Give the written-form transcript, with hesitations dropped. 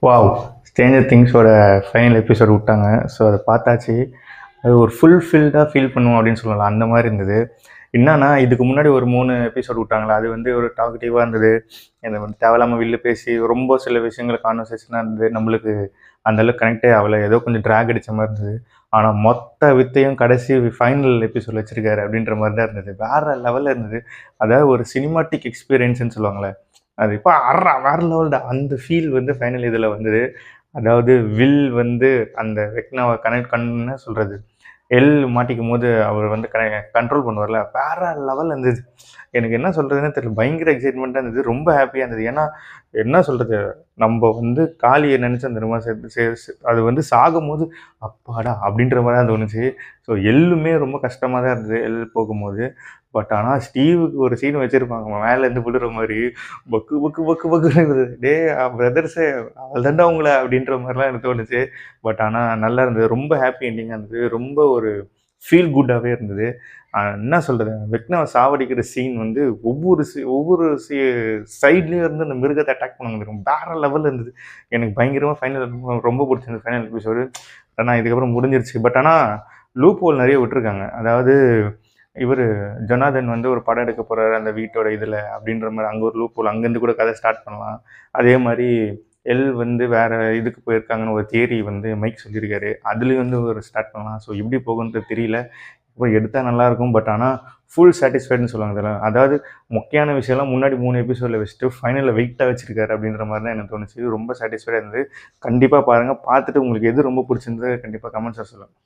Wow! Stranger திங்ஸோட final episode விட்டாங்க. So அத பார்த்தாச்சு. அது ஒரு ஃபுல்ஃபில்டாக ஃபீல் பண்ணுவோம் அப்படின்னு சொல்லலாம். அந்த மாதிரி இருந்தது. என்னன்னா, இதுக்கு முன்னாடி ஒரு 3 எபிசோட் விட்டாங்களா, அது வந்து ஒரு டாக்கட்டிவாக இருந்தது. இந்த வந்து தேவையில்லாம வில்லு பேசி ரொம்ப சில விஷயங்கள் கான்வர்சேஷனாக இருந்தது. நம்மளுக்கு அந்த அளவுக்கு கனெக்டே ஆகல. ஏதோ கொஞ்சம் ட்ராக் அடிச்ச மாதிரி இருந்தது. ஆனால் மொத்த வித்தையும் கடைசி ஃபைனல் எபிசோட் வச்சிருக்காரு அப்படின்ற மாதிரி தான் இருந்தது. வேற லெவலில் இருந்தது. அதாவது ஒரு சினிமாட்டிக் எக்ஸ்பீரியன்ஸ்ன்னு சொல்லுவாங்களே, அது இப்போ வேற லெவல்டா அந்த ஃபீல் வந்து ஃபைனல் இதில் வந்தது. அதாவது வில் வந்து அந்த வெக்னாவை கனெக்ட் என்ன சொல்கிறது, எல் மாட்டிக்கும் போது அவர் வந்து கண்ட்ரோல் பண்ணுவார்ல, வேற லெவலில் இருந்தது. எனக்கு என்ன சொல்கிறதுனே தெரியல. பயங்கர எக்ஸைட்மெண்ட்டாக இருந்தது. ரொம்ப ஹாப்பியாக இருந்தது. ஏன்னா என்ன சொல்கிறது, நம்ம வந்து காளியை நினச்சி அந்த ரொம்ப அது வந்து சாகும்போது அப்பாடா அப்படின்ற மாதிரி தான் தோணுச்சு. ஸோ எல்லுமே ரொம்ப கஷ்டமாக தான் இருந்தது எல் போகும்போது. பட் ஆனால் ஸ்டீவுக்கு ஒரு சீன் வச்சுருப்பாங்க மேலேருந்து விழுற மாதிரி, பக்கு பக்கு பக்கு பக்குன்னு இருந்தது. டே பிரதர்ஸே அதுதான்டா உங்களை அப்படின்ற மாதிரிலாம் எனக்கு தோணுச்சு. பட் ஆனால் நல்லா இருந்தது. ரொம்ப ஹாப்பி எண்டிங்காக இருந்தது. ரொம்ப ஒரு ஃபீல் குட்டாகவே இருந்தது. என்ன சொல்கிறது, வெக்னாவை சாவடிக்கிற சீன் வந்து ஒவ்வொரு சைட்லேயும் இருந்து அந்த மிருகத்தை அட்டாக் பண்ண வேறு லெவலில் இருந்தது. எனக்கு பயங்கரமாக ஃபைனல் ரொம்ப பிடிச்சிருந்தது ஃபைனல் எபிசோடு. ஆனால் இதுக்கப்புறம் முடிஞ்சிருச்சு. பட் ஆனால் லூப் ஹோல் நிறைய விட்டுருக்காங்க. அதாவது இவர் ஜொனாதன் வந்து ஒரு படம் எடுக்க போகிறாரு அந்த வீட்டோட இதில் அப்படின்ற மாதிரி அங்கே ஒரு லூப் ஹோல், அங்கேருந்து கூட கதை ஸ்டார்ட் பண்ணலாம். அதே மாதிரி எல் வந்து வேறு இதுக்கு போயிருக்காங்கன்னு ஒரு தியரி வந்து மைக் சொல்லியிருக்காரு. அதுலேயும் வந்து ஒரு ஸ்டார்ட் பண்ணலாம். ஸோ எப்படி போகுன்றது தெரியல. இப்போ எடுத்தால் நல்லாயிருக்கும். பட் ஆனால் ஃபுல் சாட்டிஸ்ஃபைடுன்னு சொல்லுவாங்க இதில். அதாவது மொக்கையான விஷயம்லாம் முன்னாடி 3 எபிசோடில் வச்சுட்டு ஃபைனலில் வெயிட்டாக வச்சிருக்காரு அப்படின்ற மாதிரி தான் எனக்கு தோணுச்சு. ரொம்ப சாட்டிஸ்ஃபைடாக இருந்தது. கண்டிப்பாக பாருங்கள். பார்த்துட்டு உங்களுக்கு எது ரொம்ப பிடிச்சிருந்தது கண்டிப்பாக கமெண்ட்ஸில் சொல்லுங்கள்.